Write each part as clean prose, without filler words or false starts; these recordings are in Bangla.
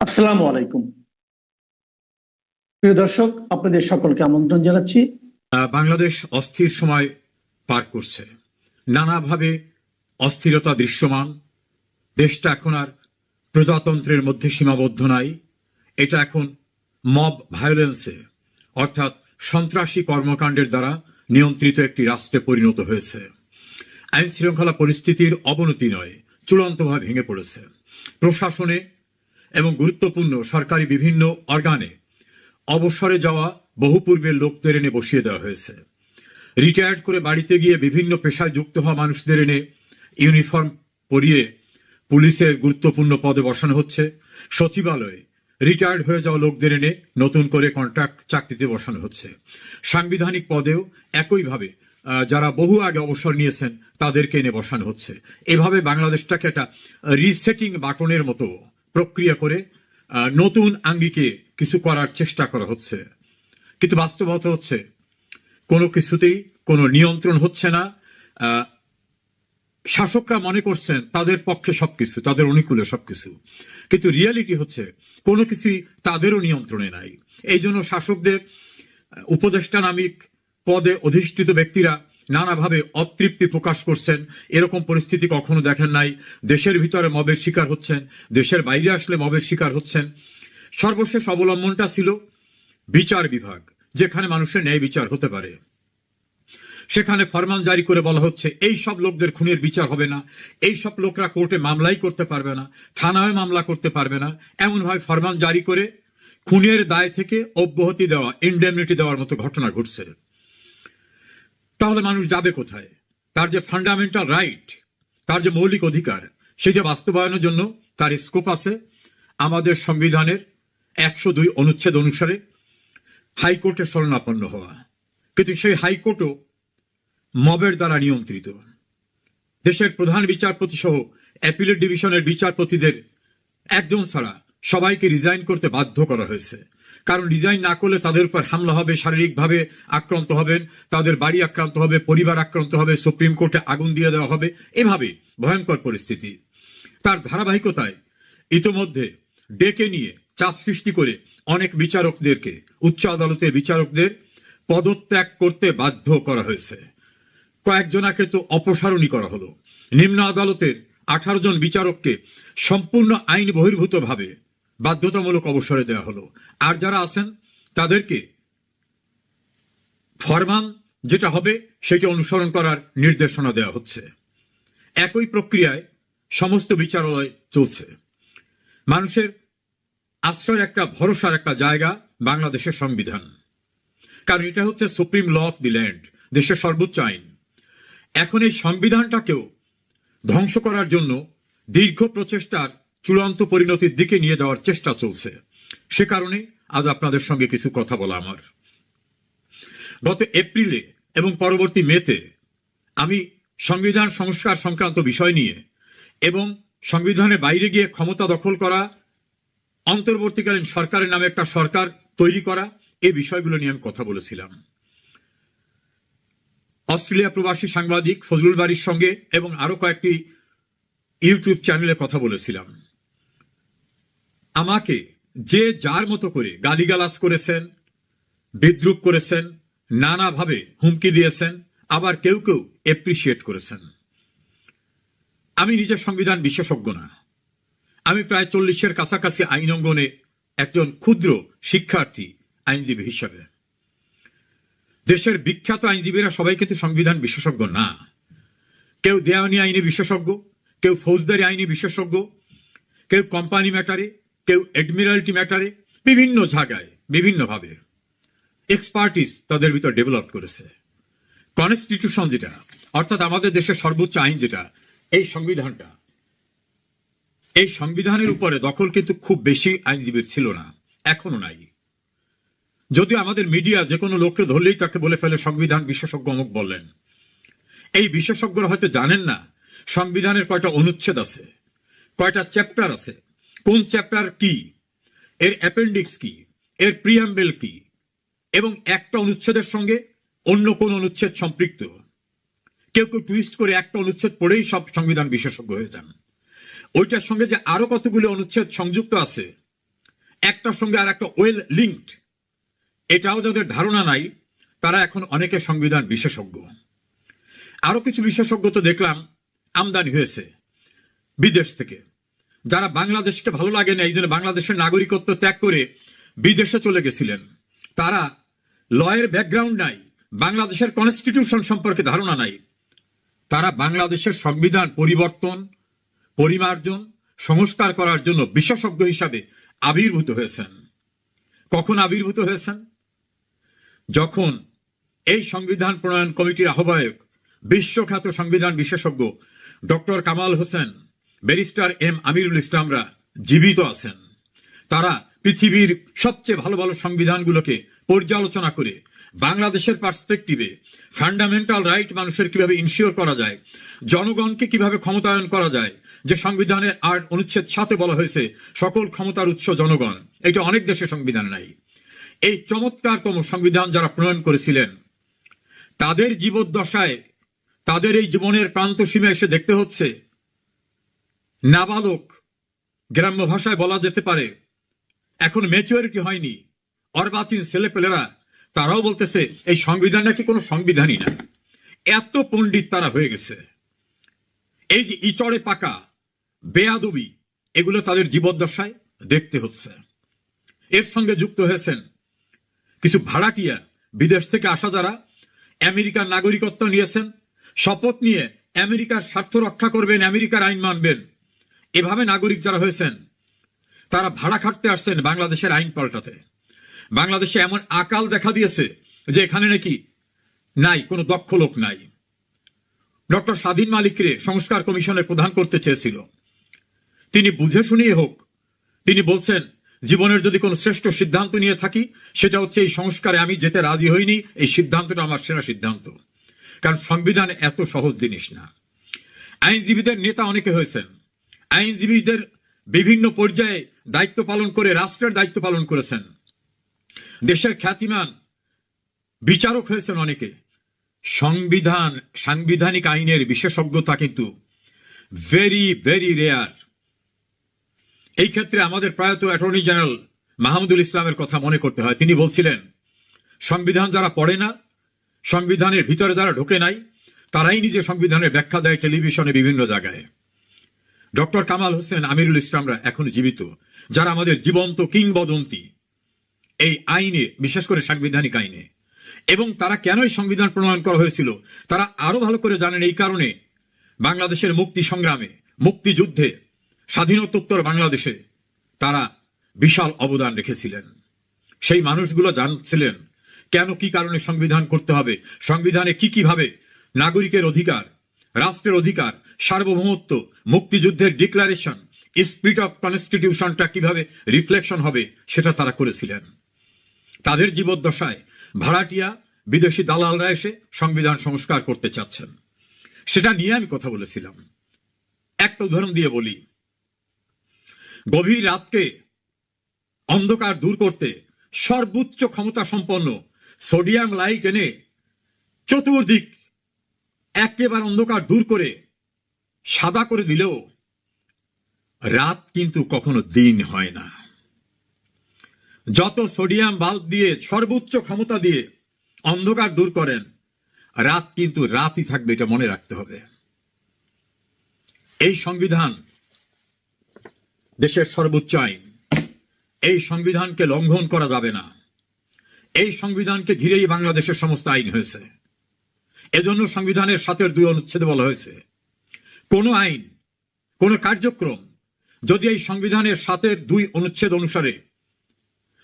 আসসালামু আলাইকুম। প্রিয় দর্শক, আপনাদের সকলকে আমন্ত্রণ জানাচ্ছি। বাংলাদেশ অস্থির সময় পার করছে। নানাভাবে অস্থিরতা দৃশ্যমান। দেশটা এখন আর প্রজাতন্ত্রের মধ্যে সীমাবদ্ধ নাই। এটা এখন মব ভায়োলেন্সে অর্থাৎ সন্ত্রাসী কর্মকাণ্ডের দ্বারা নিয়ন্ত্রিত একটি রাষ্ট্রে পরিণত হয়েছে। আইন শৃঙ্খলা পরিস্থিতির অবনতি নয়, চূড়ান্তভাবে ভেঙে পড়েছে। প্রশাসনে এবং গুরুত্বপূর্ণ সরকারি বিভিন্ন অর্গানে অবসরে যাওয়া বহু পূর্বের লোকদের এনে বসিয়ে দেওয়া হয়েছে। রিটায়ার্ড করে বাড়িতে গিয়ে বিভিন্ন পেশায় যুক্ত হওয়া মানুষদের এনে ইউনিফর্ম পরিয়ে পুলিশের গুরুত্বপূর্ণ পদে বসানো হচ্ছে। সচিবালয়ে রিটায়ার্ড হয়ে যাওয়া লোকদের এনে নতুন করে কন্ট্রাক্ট চাকরিতে বসানো হচ্ছে। সাংবিধানিক পদেও একইভাবে যারা বহু আগে অবসর নিয়েছেন তাদেরকে এনে বসানো হচ্ছে। এভাবে বাংলাদেশটাকে একটা রিসেটিং বাটনের মতো প্রক্রিয়া করে নতুন আঙ্গিকে কিছু করার চেষ্টা করা হচ্ছে। কিন্তু বাস্তবতা হচ্ছে কোনো কিছুতেই কোনো নিয়ন্ত্রণ হচ্ছে না। শাসকরা মনে করছেন তাদের পক্ষে সবকিছু, তাদের অনুকূলে সবকিছু, কিন্তু রিয়ালিটি হচ্ছে কোনো কিছুই তাদেরও নিয়ন্ত্রণে নাই। এই জন্য শাসকদের উপদেষ্টা নামিক পদে অধিষ্ঠিত ব্যক্তিরা নানাভাবে অতৃপ্তি প্রকাশ করছেন। এরকম পরিস্থিতি কখনো দেখেন নাই। দেশের ভিতরে মবের শিকার হচ্ছেন, দেশের বাইরে আসলে মবের শিকার হচ্ছেন। সর্বশেষ অবলম্বনটা ছিল বিচার বিভাগ, যেখানে মানুষের ন্যায় বিচার হতে পারে। সেখানে ফরমান জারি করে বলা হচ্ছে এই সব লোকদের খুনের বিচার হবে না, এই সব লোকরা কোর্টে মামলাই করতে পারবে না, থানায় মামলা করতে পারবে না। এমনভাবে ফরমান জারি করে খুনের দায় থেকে অব্যাহতি দেওয়া, ইনডেমনিটি দেওয়ার মতো ঘটনা ঘটছে। তাহলে মানুষ যাবে কোথায়? তার যে ফান্ডামেন্টাল রাইট, তার যে মৌলিক অধিকার, সেই যে বাস্তবায়নের জন্য তার স্কোপ আছে আমাদের সংবিধানের 102 অনুচ্ছেদ অনুসারে হাইকোর্টে শরণাপন্ন হওয়া। কিন্তু সেই হাইকোর্টও মবের দ্বারা নিয়ন্ত্রিত। দেশের প্রধান বিচারপতি সহ অ্যাপিলেট ডিভিশনের বিচারপতিদের একজন ছাড়া সবাইকে রিজাইন করতে বাধ্য করা হয়েছে। কারণ রিজাইন না করলে তাদের উপর হামলা হবে, শারীরিকভাবে আক্রান্ত হবেন, তাদের বাড়ি আক্রান্ত হবে, পরিবার আক্রান্ত হবে, সুপ্রিম কোর্টে আগুন দিয়ে দেওয়া হবে। এভাবে ভয়ঙ্কর পরিস্থিতি। তার ধারাবাহিকতায় ইতোমধ্যে ডেকে নিয়ে চাপ সৃষ্টি করে অনেক বিচারকদেরকে, উচ্চ আদালতের বিচারকদের পদত্যাগ করতে বাধ্য করা হয়েছে। কয়েকজনাকে তো অপসারণই করা হলো। নিম্ন আদালতের 18 জন বিচারককে সম্পূর্ণ আইন বহির্ভূতভাবে বাধ্যতামূলক অবসরে দেওয়া হলো। আর যারা আছেন তাদেরকে ফরমান যেটা হবে সেটা অনুসরণ করার নির্দেশনা দেওয়া হচ্ছে। একই প্রক্রিয়ায় সমস্ত বিচারালয় চলছে। মানুষের আশ্রয়ের একটা ভরসার একটা জায়গা বাংলাদেশের সংবিধান, কারণ এটা হচ্ছে supreme law of the land, দেশের সর্বোচ্চ আইন। এখন এই সংবিধানটাকেও ধ্বংস করার জন্য দীর্ঘ প্রচেষ্টার চূড়ান্ত পরিণতির দিকে নিয়ে যাওয়ার চেষ্টা চলছে। সে কারণে আজ আপনাদের সঙ্গে কিছু কথা বলা আমার। গত এপ্রিলে এবং পরবর্তী মেতে আমি সংবিধান সংস্কার সংক্রান্ত বিষয় নিয়ে এবং সংবিধানের বাইরে গিয়ে ক্ষমতা দখল করা, অন্তর্বর্তীকালীন সরকারের নামে একটা সরকার তৈরি করা, এই বিষয়গুলো নিয়ে আমি কথা বলেছিলাম। অস্ট্রেলিয়া প্রবাসী সাংবাদিক ফজলুল বারীর সঙ্গে এবং আরো কয়েকটি ইউটিউব চ্যানেলে কথা বলেছিলাম। আমাকে যে যার মতো করে গালিগালাজ করেছেন, বিদ্রুপ করেছেন, নানাভাবে হুমকি দিয়েছেন, আবার কেউ কেউ এপ্রিসিয়েট করেছেন। আমি নিজের সংবিধান বিশেষজ্ঞ না। আমি প্রায় 40-এর কাছাকাছি আইন অঙ্গনে একজন ক্ষুদ্র শিক্ষার্থী আইনজীবী হিসাবে। দেশের বিখ্যাত আইনজীবীরা সবাই কিন্তু সংবিধান বিশেষজ্ঞ না। কেউ দেওয়ানি আইনে বিশেষজ্ঞ, কেউ ফৌজদারি আইনে বিশেষজ্ঞ, কেউ কোম্পানি ম্যাটারে, কেউ এডমিরাল্টি ম্যাটারে, বিভিন্ন জায়গায় বিভিন্নভাবে এক্সপার্টিস তাদের ভিতর ডেভেলপ করেছে। কনস্টিটিউশন যেটা, অর্থাৎ আমাদের দেশের সর্বোচ্চ আইন যেটা, এই সংবিধানটা, এই সংবিধানের উপরে দখল কিন্তু খুব বেশি আইনজীবীর ছিল না, এখনো নাই। যদিও আমাদের মিডিয়া যে কোনো লোককে ধরলেই তাকে বলে ফেলে সংবিধান বিশেষজ্ঞ অমুক বললেন। এই বিশেষজ্ঞরা হয়তো জানেন না সংবিধানের কয়টা অনুচ্ছেদ আছে, কয়টা চ্যাপ্টার আছে, কোন চ্যাপ্টার কি, এর অ্যাপেন্ডিক্স কি, এর প্রিয়াম্বেল কি, এবং একটা অনুচ্ছেদের সঙ্গে অন্য কোন অনুচ্ছেদ সম্পৃক্ত। কেউ কেউ টুইস্ট করে একটা অনুচ্ছেদ পড়েই সব সংবিধান বিশেষজ্ঞ হয়ে যান। ওইটার সঙ্গে যে আরো কতগুলো অনুচ্ছেদ সংযুক্ত আছে একটার সঙ্গে আর একটা ওয়েল লিঙ্কড, এটাও যাদের ধারণা নাই, তারা এখন অনেকে সংবিধান বিশেষজ্ঞ। আরো কিছু বিশেষজ্ঞ তো দেখলাম আমদানি হয়েছে বিদেশ থেকে, যারা বাংলাদেশকে ভালো লাগে না এই জন্য বাংলাদেশের নাগরিকত্ব ত্যাগ করে বিদেশে চলে গেছিলেন। তারা লয়ের ব্যাকগ্রাউন্ড নাই, বাংলাদেশের কনস্টিটিউশন সম্পর্কে ধারণা নাই, তারা বাংলাদেশের সংবিধান পরিবর্তন, পরিমার্জন, সংস্কার করার জন্য বিশেষজ্ঞ হিসাবে আবির্ভূত হয়েছেন। কখন আবির্ভূত হয়েছেন? যখন এই সংবিধান প্রণয়ন কমিটির আহ্বায়ক, বিশ্বখ্যাত সংবিধান বিশেষজ্ঞ doctor Kamal Hossain, barrister M Amirul ইসলামরা জীবিত আছেন। তারা পৃথিবীর সবচেয়ে ভালো ভালো সংবিধানগুলোকে পর্যালোচনা করে বাংলাদেশের পার্সপেক্টিভে ফান্ডামেন্টাল রাইট মানুষের কিভাবে ইনশিওর করা যায়, জনগণকে কিভাবে ক্ষমতায়ন করা যায়, যে সংবিধানে ৮ অনুচ্ছেদ ৭-এ বলা হয়েছে সকল ক্ষমতার উৎস জনগণ, এটা অনেক দেশে সংবিধান নাই। এই চমৎকারতম সংবিধান যারা প্রণয়ন করেছিলেন, তাদের জীবদ্দশায়, তাদের এই জীবনের প্রান্ত সীমা এসে দেখতে হচ্ছে নাবালক, গ্রাম্য ভাষায় বলা যেতে পারে এখন ম্যাচুরিটি হয়নি, অর্বাচীন ছেলেপেলেরা, তারাও বলতেছে এই সংবিধান নাকি কোনো সংবিধানই না। এত পণ্ডিত তারা হয়ে গেছে। এই যে ইচড়ে পাকা বেয়াদবি, এগুলো তাদের জীবদ্দশায় দেখতে হচ্ছে। এর সঙ্গে যুক্ত হয়েছেন কিছু ভাড়াটিয়া, বিদেশ থেকে আসা, যারা আমেরিকার নাগরিকত্ব নিয়েছেন, শপথ নিয়ে আমেরিকার স্বার্থ রক্ষা করবেন, আমেরিকার আইন মানবেন। এভাবে নাগরিক যারা হয়েছেন, তারা ভাড়া খাটতে আসছেন বাংলাদেশের আইন পাল্টাতে। বাংলাদেশে এমন আকাল দেখা দিয়েছে যে এখানে নাকি নাই, কোনো দক্ষ লোক নাই। ডক্টর স্বাধীন মালিকরে সংস্কার কমিশনের প্রধান করতে চেয়েছিল, তিনি বুঝে শুনিয়ে হোক, তিনি বলছেন জীবনের যদি কোনো শ্রেষ্ঠ সিদ্ধান্ত নিয়ে থাকি সেটা হচ্ছে এই সংস্কারে আমি যেতে রাজি হইনি, এই সিদ্ধান্তটা আমার সেরা সিদ্ধান্ত। কারণ সংবিধান এত সহজ জিনিস না। আইনজীবীদের নেতা অনেকে হয়েছেন, আইনজীবীদের বিভিন্ন পর্যায়ে দায়িত্ব পালন করে রাষ্ট্রের দায়িত্ব পালন করেছেন, দেশের খ্যাতিমান বিচারক হয়েছেন অনেকে। সাংবিধানিক আইনের বিশেষজ্ঞতা কিন্তু ভেরি ভেরি রেয়ার। এই ক্ষেত্রে আমাদের প্রয়াত অ্যাটর্নি জেনারেল মাহমুদুল ইসলামের কথা মনে করতে হয়। তিনি বলছিলেন সংবিধান যারা পড়ে না, সংবিধানের ভিতরে যারা ঢোকে নাই, তারাই নিজে সংবিধানের ব্যাখ্যা দেয় টেলিভিশনে বিভিন্ন জায়গায়। ডক্টর কামাল হোসেন, আমিরুল ইসলামরা এখন জীবিত, যারা আমাদের জীবন্ত কিংবদন্তি এই আইনে, বিশেষ করে সাংবিধানিক আইনে। এবং তারা কেন এই সংবিধান প্রণয়ন করা হয়েছিল তারা আরো ভালো করে জানেন। এই কারণে বাংলাদেশের মুক্তি সংগ্রামে, মুক্তিযুদ্ধে, স্বাধীনতোত্তর বাংলাদেশে তারা বিশাল অবদান রেখেছিলেন। সেই মানুষগুলো জানছিলেন কেন, কি কারণে সংবিধান করতে হবে, সংবিধানে কি কিভাবে নাগরিকের অধিকার, রাষ্ট্রের অধিকার, সার্বভৌমত্ব, মুক্তিযুদ্ধের ডিক্লারেশন, স্পিরিট অফ কনস্টিটিউশনটা কিভাবে রিফ্লেকশন হবে, সেটা তারা করেছিলেন। তাদের জীবদ্দশায় ভাড়াটিয়া বিদেশি দালালরা এসে সংবিধান সংস্কার করতে চাচ্ছেন, সেটা নিয়ে আমি কথা বলেছিলাম। একটা উদাহরণ দিয়ে বলি, গভীর রাতকে অন্ধকার দূর করতে সর্বোচ্চ ক্ষমতা সম্পন্ন সোডিয়াম লাইট এনে চতুর্দিক একেবারে অন্ধকার দূর করে সাদা করে দিলেও রাত কিন্তু কখনো দিন হয় না। যত সোডিয়াম বাল্ব দিয়ে, সর্বোচ্চ ক্ষমতা দিয়ে অন্ধকার দূর করেন, রাত কিন্তু রাতই থাকবে, এটা মনে রাখতে হবে। এই সংবিধান দেশের সর্বোচ্চ আইন, এই সংবিধানকে লঙ্ঘন করা যাবে না। এই সংবিধানকে ঘিরেই বাংলাদেশের সমস্ত আইন হয়েছে। এজন্য সংবিধানের ৭-২ অনুচ্ছেদে বলা হয়েছে কোন আইন, কোন কার্যক্রম যদি এই সংবিধানের ৭-২ অনুচ্ছেদ অনুসারে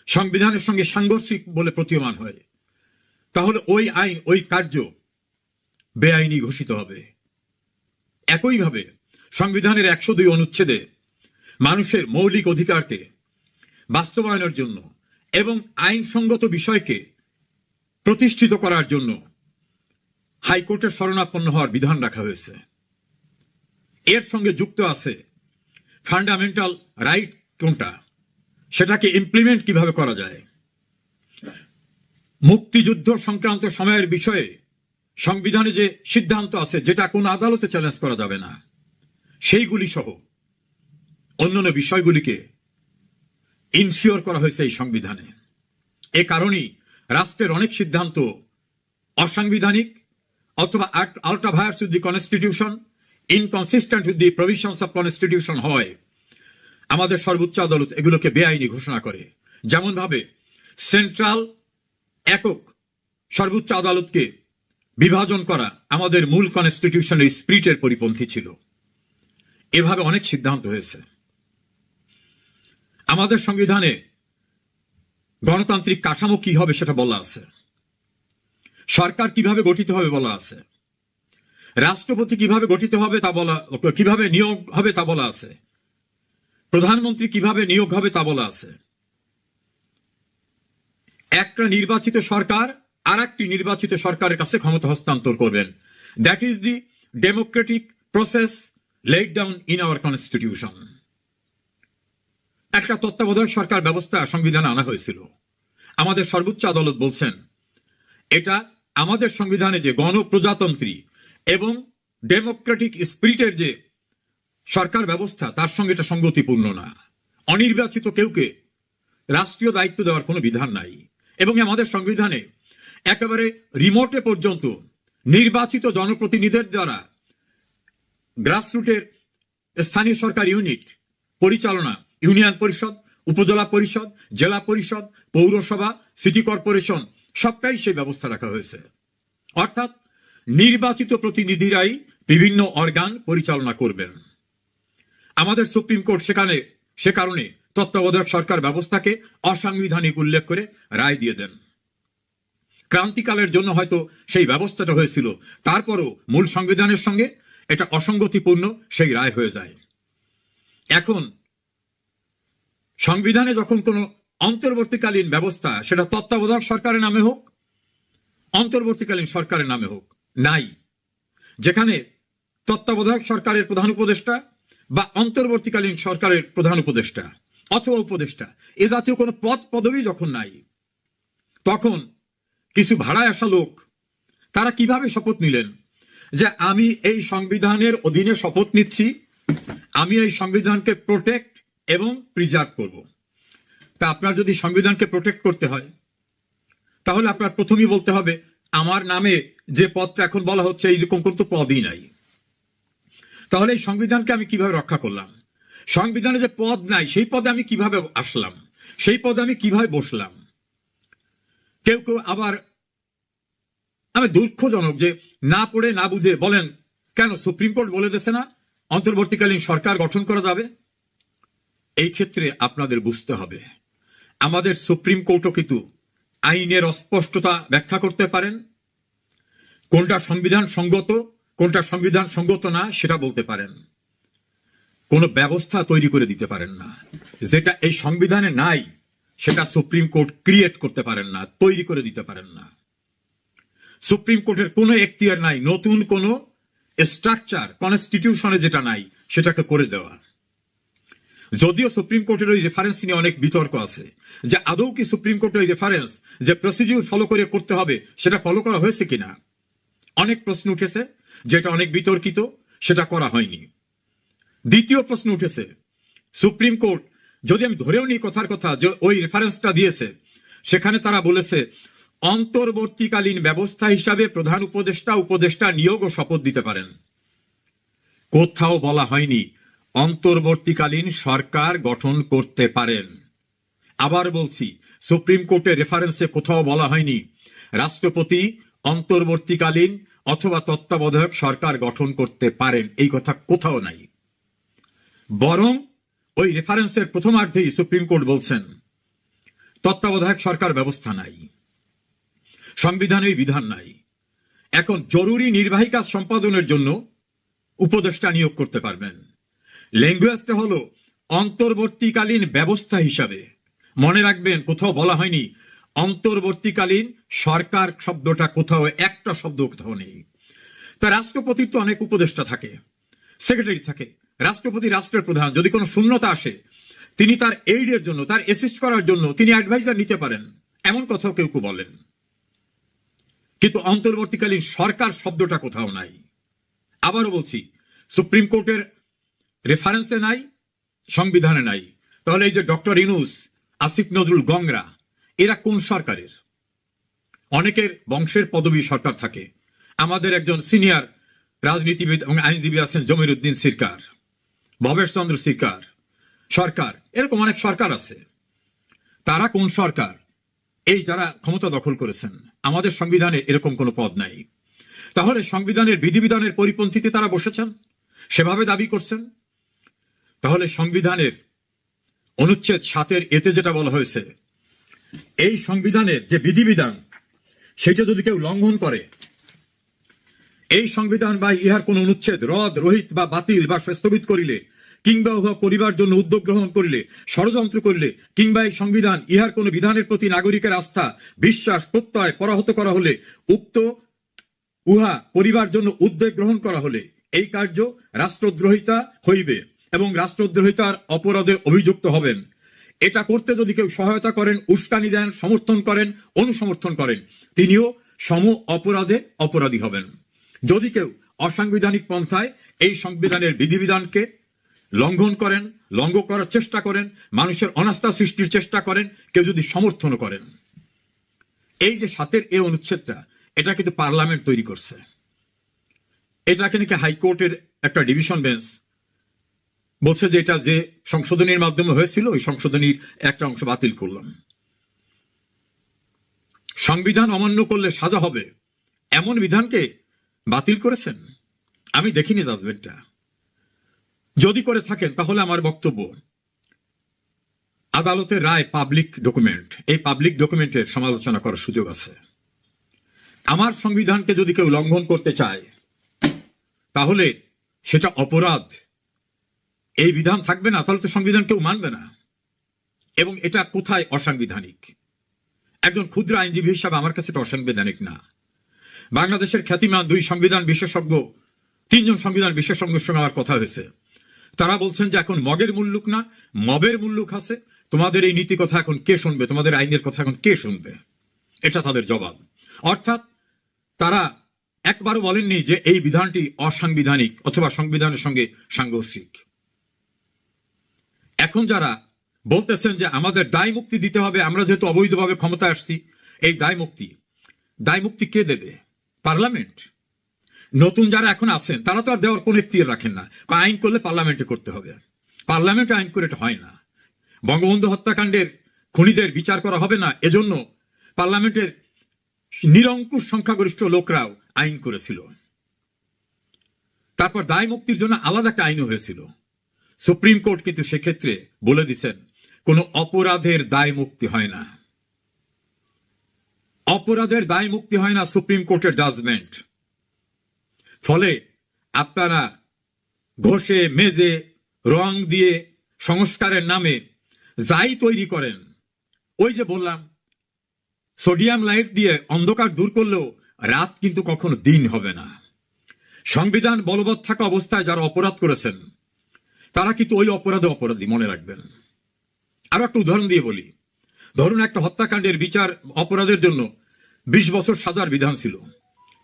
সংবিধানের সঙ্গে সাংঘর্ষিক বলে প্রতীয়মান হয়, তাহলে ওই আইন, ওই কার্য বেআইনি ঘোষিত হবে। একইভাবে সংবিধানের ১০২ অনুচ্ছেদে মানুষের মৌলিক অধিকারকে বাস্তবায়নের জন্য এবং আইনসঙ্গত বিষয়কে প্রতিষ্ঠিত করার জন্য হাইকোর্টের শরণাপন্ন হওয়ার বিধান রাখা হয়েছে। এর সঙ্গে যুক্ত আছে ফান্ডামেন্টাল রাইট কোনটা, সেটাকে ইমপ্লিমেন্ট কিভাবে করা যায়, মুক্তিযুদ্ধ সংক্রান্ত সময়ের বিষয়ে সংবিধানে যে সিদ্ধান্ত আছে যেটা কোন আদালতে চ্যালেঞ্জ করা যাবে না, সেইগুলি সহ অন্যান্য বিষয়গুলিকে ইনশিওর করা হয়েছে এই সংবিধানে। এ কারণেই রাষ্ট্রের অনেক সিদ্ধান্ত অসাংবিধানিক অথবা ultra vires with the constitution, inconsistent with the provisions of constitution হয়। আমাদের সর্বোচ্চ আদালত এগুলোকে বেআইনি ঘোষণা করে। যেমন ভাবে সেন্ট্রাল একক সর্বোচ্চ আদালতকে বিভাজন করা আমাদের মূল কনস্টিটিউশনের স্পিরিটের পরিপন্থী ছিল। এভাবে অনেক সিদ্ধান্ত হয়েছে। আমাদের সংবিধানে গণতান্ত্রিক কাঠামো কি হবে সেটা বলা আছে, সরকার কিভাবে গঠিত হবে বলা আছে, রাষ্ট্রপতি কিভাবে গঠিত হবে তা বলা, কিভাবে নিয়োগ হবে তা বলা আছে, প্রধানমন্ত্রী কিভাবে নিয়োগ হবে তা বলা আছে। একটা নির্বাচিত সরকার আর একটি নির্বাচিত সরকারের কাছে ক্ষমতা হস্তান্তর করবেন। That is the Democratic process laid down in our constitution. একটা তত্ত্বাবধায়ক সরকার ব্যবস্থা সংবিধানে আনা হয়েছিল। আমাদের সর্বোচ্চ আদালত বলছেন এটা আমাদের সংবিধানে যে গণপ্রজাতন্ত্রী এবং ডেমোক্রেটিক স্পিরিটের যে সরকার ব্যবস্থা তার সঙ্গে এটা সঙ্গতিপূর্ণ না। অনির্বাচিত কেউকে রাষ্ট্রীয় দায়িত্ব দেওয়ার কোনো বিধান নাই। এবং আমাদের সংবিধানে একেবারে রিমোটে পর্যন্ত নির্বাচিত জনপ্রতিনিধিদের দ্বারা গ্রাসরুটের স্থানীয় সরকার ইউনিট পরিচালনা, ইউনিয়ন পরিষদ, উপজেলা পরিষদ, জেলা পরিষদ, পৌরসভা, সিটি কর্পোরেশন সবটাই সেই ব্যবস্থা রাখা হয়েছে। অর্থাৎ নির্বাচিত প্রতিনিধিরাই বিভিন্ন অর্গান পরিচালনা করবেন। আমাদের সুপ্রিম কোর্ট সে কারণে তত্ত্বাবধায়ক সরকার ব্যবস্থাকে অসাংবিধানিক উল্লেখ করে রায় দিয়ে দেন। ক্রান্তিকালের জন্য হয়তো সেই ব্যবস্থাটা হয়েছিল, তারপরও মূল সংবিধানের সঙ্গে এটা অসঙ্গতিপূর্ণ সেই রায় হয়ে যায়। এখন সংবিধানে যখন কোনো অন্তর্বর্তীকালীন ব্যবস্থা, সেটা তত্ত্বাবধায়ক সরকারের নামে হোক, অন্তর্বর্তীকালীন সরকারের নামে হোক, নাই, যেখানে তত্ত্বাবধায়ক সরকারের প্রধান উপদেষ্টা বা অন্তর্বর্তীকালীন সরকারের প্রধান উপদেষ্টা অথবা উপদেষ্টা এ জাতীয় কোনো পদ পদবি যখন নাই, তখন কিছু ভাড়ায় আসা লোক তারা কিভাবে শপথ নিলেন যে আমি এই সংবিধানের অধীনে শপথ নিচ্ছি, আমি এই সংবিধানকে প্রোটেক্ট এবং প্রিজার্ভ করব। তা আপনার যদি সংবিধানকে প্রোটেক্ট করতে হয় তাহলে আপনার প্রথমেই বলতে হবে আমার নামে যে পদটা এখন বলা হচ্ছে এইরকম কোনো পদই নাই। তাহলে এই সংবিধানকে আমি কিভাবে রক্ষা করলাম? সংবিধানে যে পদ নাই সেই পদে আমি কিভাবে আসলাম, সেই পদে আমি কিভাবে বসলাম? কেউ কেউ আবার আমি দুঃখজনক যে না পড়ে না বুঝে বলেন কেন সুপ্রিম কোর্ট বলে দিয়েছে না অন্তর্বর্তীকালীন সরকার গঠন করা যাবে। এই ক্ষেত্রে আপনাদের বুঝতে হবে আমাদের সুপ্রিম কোর্টও কিন্তু আইনের অস্পষ্টতা ব্যাখ্যা করতে পারেন, কোনটা সংবিধান সঙ্গত কোনটা সংবিধান সঙ্গত না সেটা বলতে পারেন, কোন ব্যবস্থা তৈরি করে দিতে পারেন না। যেটা এই সংবিধানে নাই সেটা সুপ্রিম কোর্ট ক্রিয়েট করতে পারেন না, তৈরি করে দিতে পারেন না। সুপ্রিম কোর্টের কোনো এখতিয়ার নাই নতুন কোন স্ট্রাকচার কনস্টিটিউশনে যেটা নাই সেটাকে করে দেওয়া। যদিও সুপ্রিম কোর্টের ওই রেফারেন্স নিয়ে অনেক বিতর্ক আছে যে আদৌ কি সুপ্রিম কোর্টের ওই রেফারেন্স যে প্রসিডিউর ফলো করে করতে হবে সেটা ফলো করা হয়েছে কিনা, অনেক প্রশ্ন উঠেছে, যেটা অনেক বিতর্কিত, সেটা করা হয়নি। দ্বিতীয় প্রশ্ন উঠেছে সুপ্রিম কোর্ট যদি আমি ধরেও নিই কথার কথা যে ওই রেফারেন্সটা দিয়েছে, সেখানে তারা বলেছে অন্তর্বর্তীকালীন ব্যবস্থা হিসাবে প্রধান উপদেষ্টা নিয়োগ ও শপথ দিতে পারেন। কোথাও বলা হয়নি অন্তর্বর্তীকালীন সরকার গঠন করতে পারেন। আবার বলছি সুপ্রিম কোর্টের রেফারেন্সে কোথাও বলা হয়নি রাষ্ট্রপতি অন্তর্বর্তীকালীন অথবা তত্ত্বাবধায়ক সরকার গঠন করতে পারেন, এই কথা কোথাও নাই। বরং ওই রেফারেন্সের প্রথমার্ধেই সুপ্রিম কোর্ট বলছেন তত্ত্বাবধায়ক সরকার ব্যবস্থা নাই, সংবিধানে বিধান নাই। এখন জরুরি নির্বাহী কাজ সম্পাদনের জন্য উপদেষ্টা নিয়োগ করতে পারবেন। ল্যাঙ্গুয়েজটা হলো অন্তর্বর্তীকালীন ব্যবস্থা হিসাবে। মনে রাখবেন কোথাও বলা হয়নি অন্তর্বর্তীকালীন সরকার শব্দটা, কোথাও একটা শব্দ কোথাও নেই। তা রাষ্ট্রপতির তো অনেক উপদেষ্টা থাকে, সেক্রেটারি থাকে, রাষ্ট্রপতি রাষ্ট্রের প্রধান। যদি কোনো শূন্যতা আসে তিনি তার এইডের জন্য, তার অ্যাসিস্ট করার জন্য তিনি অ্যাডভাইজার নিতে পারেন, এমন কথাও কেউ কেউ বলেন। কিন্তু অন্তর্বর্তীকালীন সরকার শব্দটা কোথাও নাই। আবারও বলছি সুপ্রিম কোর্টের রেফারেন্সে নাই, সংবিধানে নাই। তাহলে এই যে ডক্টর ইউনূস আসিফ নজরুল গংরা, এরা কোন সরকারের? অনেকের বংশের পদবী সরকার থাকে। আমাদের একজন সিনিয়র রাজনীতিবিদ এবং আইনজীবী আছেন জমির উদ্দিন সিরকার, ভবেশ চন্দ্র সিরকার সরকার, এরকম অনেক সরকার আছে। তারা কোন সরকার? এই যারা ক্ষমতা দখল করেছেন। আমাদের সংবিধানে এরকম কোনো পদ নাই। তাহলে সংবিধানের বিধিবিধানের পরিপন্থীতে তারা বসেছেন, সেভাবে দাবি করছেন। তাহলে সংবিধানের অনুচ্ছেদ 7 এতে যেটা বলা হয়েছে, এই সংবিধানের যে বিধিবিধান সেটা যদি কেউ লঙ্ঘন করে, এই সংবিধান বা ইহার কোন অনুচ্ছেদ রদ রহিত বা বাতিল বা স্থগিত করিলে, কিংবা উহা করিবার জন্য উদ্যোগ গ্রহণ করিলে, ষড়যন্ত্র করিলে, কিংবা এই সংবিধান ইহার কোন বিধানের প্রতি নাগরিকের আস্থা, বিশ্বাস, প্রত্যয় পরাহত করা হলে, উক্ত উহা করিবার জন্য উদ্যোগ গ্রহণ করা হলে এই কার্য রাষ্ট্রদ্রোহিতা হইবে এবং রাষ্ট্রদ্রোহিতার অপরাধে অভিযুক্ত হবেন। এটা করতে যদি কেউ সহায়তা করেন, উস্কানি দেন, সমর্থন করেন, অনুসমর্থন করেন, তিনিও সম অপরাধে অপরাধী হবেন। যদি কেউ অসাংবিধানিক পন্থায় এই সংবিধানের বিধিবিধানকে লঙ্ঘন করেন, লঙ্ঘন করার চেষ্টা করেন, মানুষের অনাস্থা সৃষ্টির চেষ্টা করেন, কেউ যদি সমর্থন করেন, এই যে 7 এই অনুচ্ছেদটা, এটা কিন্তু পার্লামেন্ট তৈরি করছে। এটাকে নাকি হাইকোর্টের একটা ডিভিশন বেঞ্চ বলছে যে এটা যে সংশোধনীর মাধ্যমে হয়েছিল, ওই সংশোধনীর একটা অংশ বাতিল করলাম। সংবিধান অমান্য করলে সাজা হবে এমন বিধানকে বাতিল করেছেন? আমি দেখিনি জাজমেন্টটা। যদি করে থাকেন তাহলে আমার বক্তব্য, আদালতের রায় পাবলিক ডকুমেন্ট, এই পাবলিক ডকুমেন্টের সমালোচনা করার সুযোগ আছে। আমার সংবিধানকে যদি কেউ লঙ্ঘন করতে চায় তাহলে সেটা অপরাধ, এই বিধান থাকবে না, তাহলে তো সংবিধান কেউ মানবে না। এবং এটা কোথায় অসাংবিধানিক? একজন ক্ষুদ্র আইনজীবী হিসাবে আমার কাছে এটা অসাংবিধানিক না। বাংলাদেশের খ্যাতিমান 2 সংবিধান বিশেষজ্ঞ, 3 জন সংবিধান বিশেষজ্ঞের সঙ্গে আমার কথা হয়েছে। তারা বলছেন যে এখন মগের মুল্লুক না, মবের মুল্লুক আছে। তোমাদের এই নীতি কথা এখন কে শুনবে? তোমাদের আইনের কথা এখন কে শুনবে? এটা তাদের জবাব। অর্থাৎ তারা একবারও বলেননি যে এই বিধানটি অসাংবিধানিক অথবা সংবিধানের সঙ্গে সাংঘর্ষিক। এখন যারা বলতেছেন যে আমাদের দায় মুক্তি দিতে হবে, আমরা যেহেতু অবৈধভাবে ক্ষমতায় আসছি, এই দায় মুক্তি কে দেবে? পার্লামেন্ট। নতুন যারা এখন আছেন তারা তো আর দেওয়ার কোন এখতিয়ার রাখেন না। আইন করলে পার্লামেন্টে করতে হবে, পার্লামেন্টে আইন করে এটা হয় না। বঙ্গবন্ধু হত্যাকাণ্ডের খুনিদের বিচার করা হবে না, এজন্য পার্লামেন্টের নিরঙ্কুশ সংখ্যাগরিষ্ঠ লোকরাও আইন করেছিল। তারপর দায় মুক্তির জন্য আলাদা একটা আইনও হয়েছিল। সুপ্রিম কোর্ট কিন্তু সেক্ষেত্রে বলে দিচ্ছেন কোন অপরাধের দায় মুক্তি হয় না, অপরাধের দায় মুক্তি হয় না সুপ্রিম কোর্টের জাজমেন্ট। ফলে আপনারা ঘষে মেজে রং দিয়ে সংস্কারের নামে যাই তৈরি করেন, ওই যে বললাম সোডিয়াম লাইট দিয়ে অন্ধকার দূর করলেও রাত কিন্তু কখনো দিন হবে না। সংবিধান বলবৎ থাকা অবস্থায় যারা অপরাধ করেছেন তারা কিন্তু ওই অপরাধে অপরাধী, মনে রাখবেন। আরো একটা উদাহরণ দিয়ে বলি, ধরুন একটা হত্যাকাণ্ডের বিচার অপরাধের জন্য 20 বছর সাজার বিধান ছিল,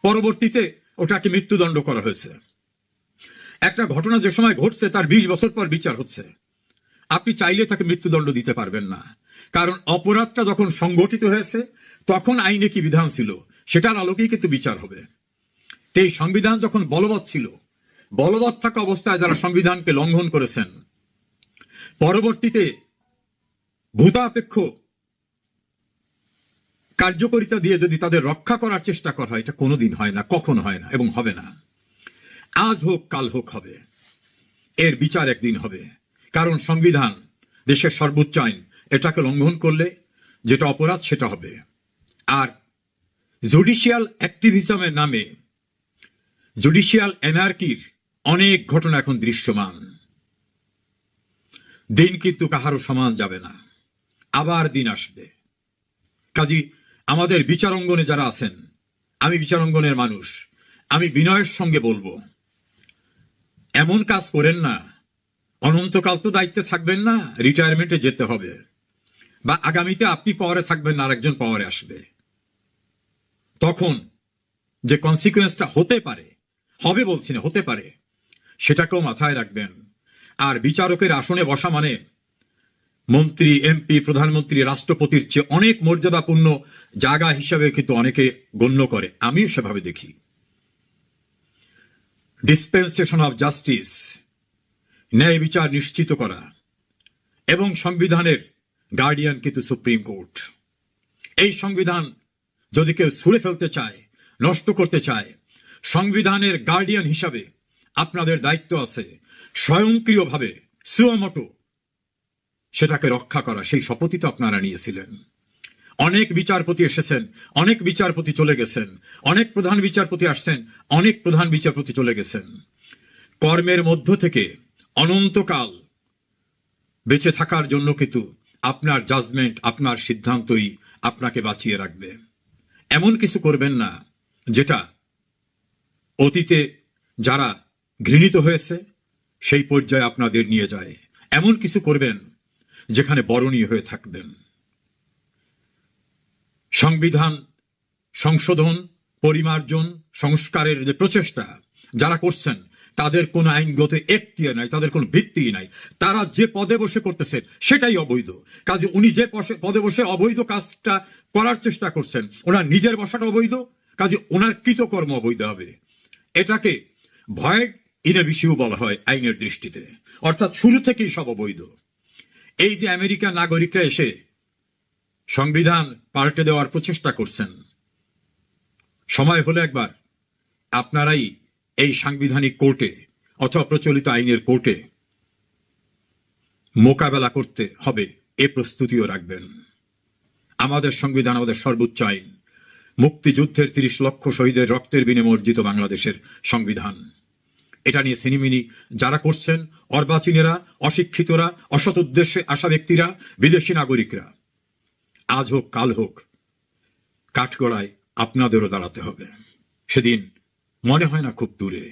পরবর্তীতে ওটাকে মৃত্যুদণ্ড করা হয়েছে। একটা ঘটনা যে সময় ঘটছে তার 20 বছর পর বিচার হচ্ছে, আপনি চাইলে তাকে মৃত্যুদণ্ড দিতে পারবেন না, কারণ অপরাধটা যখন সংগঠিত হয়েছে তখন আইনে কি বিধান ছিল সেটার আলোকেই কিন্তু বিচার হবে। এই সংবিধান যখন বলবৎ ছিল, বলবৎ থাকা অবস্থায় যারা সংবিধানকে লঙ্ঘন করেছেন, পরবর্তীতে ভূতাপেক্ষ কার্যকারিতা দিয়ে যদি তাদের রক্ষা করার চেষ্টা করা হয়, এটা কোনোদিন হয় না, কখনো হয় না এবং হবে না। আজ হোক কাল হোক হবে, এর বিচার একদিন হবে। কারণ সংবিধান দেশের সর্বোচ্চ আইন, এটাকে লঙ্ঘন করলে যেটা অপরাধ সেটা হবে। আর জুডিশিয়াল অ্যাক্টিভিজমের নামে জুডিশিয়াল অ্যানার্কির অনেক ঘটনা এখন দৃশ্যমান। দিন কিন্তু কাহারও সমান যাবে না, আবার দিন আসবে। কাজী আমাদের বিচারাঙ্গনে যারা আছেন, আমি বিচারাঙ্গনের মানুষ, আমি বিনয়ের সঙ্গে বলবো, এমন কাজ করেন না, অনন্তকাল তো দায়িত্বে থাকবেন না, রিটায়ারমেন্টে যেতে হবে, বা আগামীতে আপনি পাওয়ারে থাকবেন না, আরেকজন পাওয়ারে আসবে। তখন যে কনসিকুয়েন্সটা হতে পারে, হবে বলছি না, হতে পারে, সেটাকেও মাথায় রাখবেন। আর বিচারকের আসনে বসা মানে মন্ত্রী, এমপি, প্রধানমন্ত্রী, রাষ্ট্রপতির চেয়ে অনেক মর্যাদাপূর্ণ জায়গা হিসাবে কিন্তু অনেকে গণ্য করে, আমিও সেভাবে দেখি। ডিসপেন্সেশন অফ জাস্টিস, ন্যায় বিচার নিশ্চিত করা, এবং সংবিধানের গার্ডিয়ান কিন্তু সুপ্রিম কোর্ট। এই সংবিধান যদি কেউ ছুঁড়ে ফেলতে চায়, নষ্ট করতে চায়, সংবিধানের গার্ডিয়ান হিসাবে আপনাদের দায়িত্ব আছে স্বয়ংক্রিয়ভাবে সুয়ামোটো সেটাকে রক্ষা করা। সেই শপথই তো আপনারা নিয়েছিলেন। অনেক বিচারপতি এসেছেন, অনেক বিচারপতি চলে গেছেন, অনেক প্রধান বিচারপতি আসছেন, অনেক প্রধান বিচারপতি চলে গেছেন। কর্মের মধ্য থেকে অনন্তকাল বেঁচে থাকার জন্য কিন্তু আপনার জাজমেন্ট, আপনার সিদ্ধান্তই আপনাকে বাঁচিয়ে রাখবে। এমন কিছু করবেন না যেটা অতীতে যারা ঘৃণিত হয়েছে সেই পর্যায়ে আপনাদের নিয়ে যায়। এমন কিছু করবেন যেখানে বরণীয় হয়ে থাকবেন। সংবিধান সংশোধন, পরিমার্জন, সংস্কারের যে প্রচেষ্টা যারা করছেন তাদের কোনো আইনগত এখতিয়ার নাই, তাদের কোনো ভিত্তি নাই। তারা যে পদে বসে করতেছেন সেটাই অবৈধ। কাজে উনি যে পদে বসে অবৈধ কাজটা করার চেষ্টা করছেন, ওনার নিজের বসাটা অবৈধ, কাজে ওনার কৃতকর্ম অবৈধ হবে। এটাকে ভয়েড ইন এ ইস্যু বলা হয় আইনের দৃষ্টিতে, অর্থাৎ শুরু থেকেই সব অবৈধ। এই যে আমেরিকান নাগরিকরা এসে সংবিধান পাল্টে দেওয়ার প্রচেষ্টা করছেন, সময় হলে একবার আপনারাই এই সাংবিধানিক কোর্টে অথবা প্রচলিত আইনের কোর্টে মোকাবেলা করতে হবে, এ প্রস্তুতিও রাখবেন। আমাদের সংবিধান আমাদের সর্বোচ্চ আইন, মুক্তিযুদ্ধের ৩০ লক্ষ শহীদের রক্তের বিনিময়ে অর্জিত বাংলাদেশের সংবিধান। এটা নিয়ে সিনিমিনি যারা করছেন, অর্বাচীনেরা, অশিক্ষিতরা, অসৎ উদ্দেশ্যে আসা ব্যক্তিরা, বিদেশি নাগরিকরা, আজ হোক কাল হোক কাঠগড়ায় আপনাদেরও দাঁড়াতে হবে। সেদিন মনে হয় না খুব দূরে।